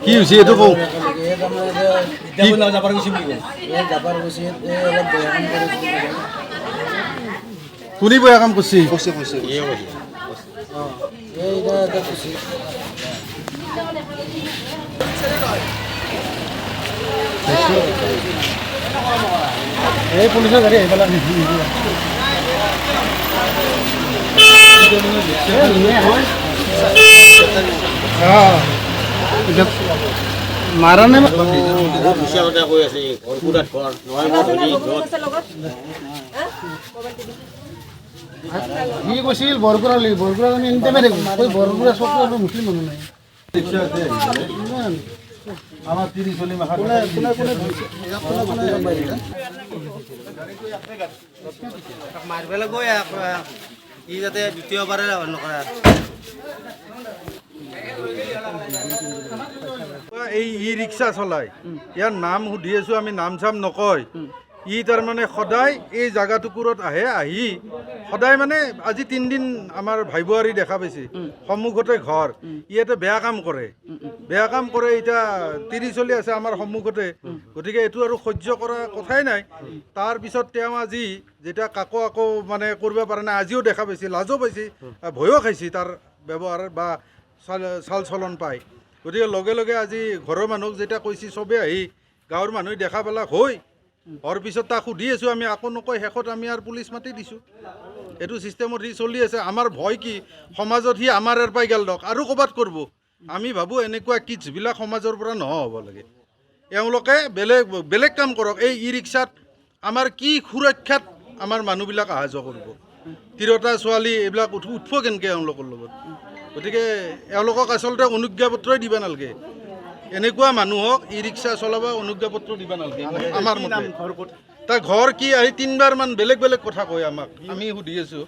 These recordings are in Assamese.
কি হৈছে এইটো কওঁ কোনে বেয়া কাম কৰিছে এই পুলিচৰ গাড়ী আহি পেলাই মাৰা নে কৈ আছে সি কৈছিল বৰকুৰালি বৰকুৰা আমি এনিটাইমে দেখোঁ বৰকুৰা চব মুছলিম মানুহ নাই আমাৰ 30-40 মাহত মাৰিবলৈ গৈ ই যাতে দ্বিতীয়বাৰে নকৰা এই ই ৰিক্সা চলায় ইয়াৰ নাম সুধি আছোঁ আমি নাম চাম নকয় ই তাৰমানে সদায় এই জাগাটুকুৰত আহে আহি সদায় মানে আজি 3 দিন আমাৰ ভাই বোৱাৰী দেখা পাইছে সন্মুখতে ঘৰ ই এটা বেয়া কাম কৰে এতিয়া 30 চলি আছে আমাৰ সন্মুখতে গতিকে এইটো আৰু সহ্য কৰা কথাই নাই তাৰপিছত তেওঁ আজি যেতিয়া আকৌ মানে কৰিব পৰা নাই আজিও দেখা পাইছে লাজো পাইছে ভয়ো খাইছে তাৰ ব্যৱহাৰ বা চাল চলন পায় গতিকে লগে লগে আজি ঘৰৰ মানুহক যেতিয়া কৈছে চবেই আহি গাঁৱৰ মানুহে দেখা পালা হৈ হোৱাৰ পিছত তাক সুধি আছোঁ আমি আকৌ নকয় শেষত আমি আৰু পুলিচ মাতি দিছোঁ এইটো ছিষ্টেমত সি চলি আছে আমাৰ ভয় কি সমাজত সি আমাৰ পাই গেল দক আৰু ক'ৰবাত কৰিব আমি ভাবোঁ এনেকুৱা কিডছবিলাক সমাজৰ পৰা নোহোৱা হ'ব লাগে এওঁলোকে বেলেগ কাম কৰক এই ই ৰিক্সাত আমাৰ কি সুৰক্ষাত আমাৰ মানুহবিলাক অহা যোৱা কৰিব তিৰোতা ছোৱালী এইবিলাক উঠিব কেনেকৈ এওঁলোকৰ লগত গতিকে এওঁলোকক আচলতে অনুজ্ঞাপত্ৰই দিব নালাগে এনেকুৱা মানুহক ই ৰিক্সা চলাব অনুজ্ঞাপত্ৰ দিব নালাগে আমাৰ মতে তাৰ ঘৰ কি আহি 3বাৰমান বেলেগ কথা কয় আমাক আমি সুধি আছোঁ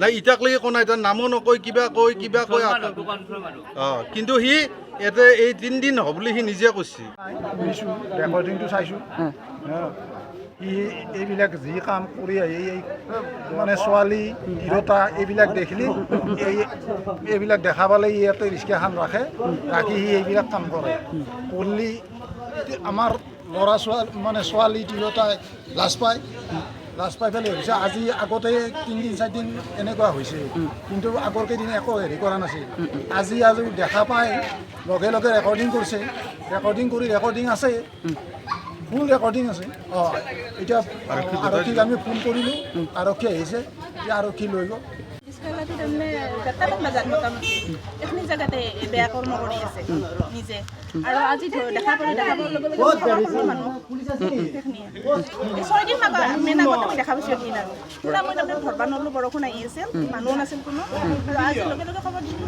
নাই ইটাকলৈকে কোৱা নাই তাৰ নামো নকয় কিবা কয় কিন্তু সি ইয়াতে এই 3 দিন হ'ব বুলি সি নিজে কৈছে ৰেকৰ্ডিংটো চাইছোঁ এইবিলাক যি কাম কৰি আহি এই মানে ছোৱালী তিৰোতা এইবিলাক দেখিলে এইবিলাক দেখা পালে ইয়াতে ৰিক্সাখন ৰাখি সি এইবিলাক কাম কৰে কৰিলে আমাৰ ল'ৰা ছোৱালী মানে ছোৱালী তিৰোতাই লাজ পাই পেলাই হৈছে আজি আগতে 3 দিন 4 দিন এনেকুৱা হৈছে কিন্তু আগৰ কেইদিন একো হেৰি কৰা নাছিল আজি দেখা পাই লগে লগে ৰেকৰ্ডিং কৰিছে ৰেকৰ্ডিং আছে ফুল ৰেকৰ্ডিং আছে এতিয়া আৰক্ষীক আমি ফোন কৰিলোঁ আৰক্ষী আহিছে আৰক্ষী লৈ গ'ল তাৰমানে 4টা বজাত মোটামুটি এইখিনি জেগাতে বেয়া কৰ্ম কৰি আছে নিজে আৰু আজি দেখা পোৱাৰ লগে লগে মানুহ সেইখিনিয়ে 6 দিন মেইন আগতে মই দেখা পাইছোঁ দিন আৰু পুৰা মই তাৰমানে ধৰবা নলোঁ বৰষুণ আহি আছিল মানুহ নাছিল কোনো আৰু আজি লগে লগে খবৰ দিলোঁ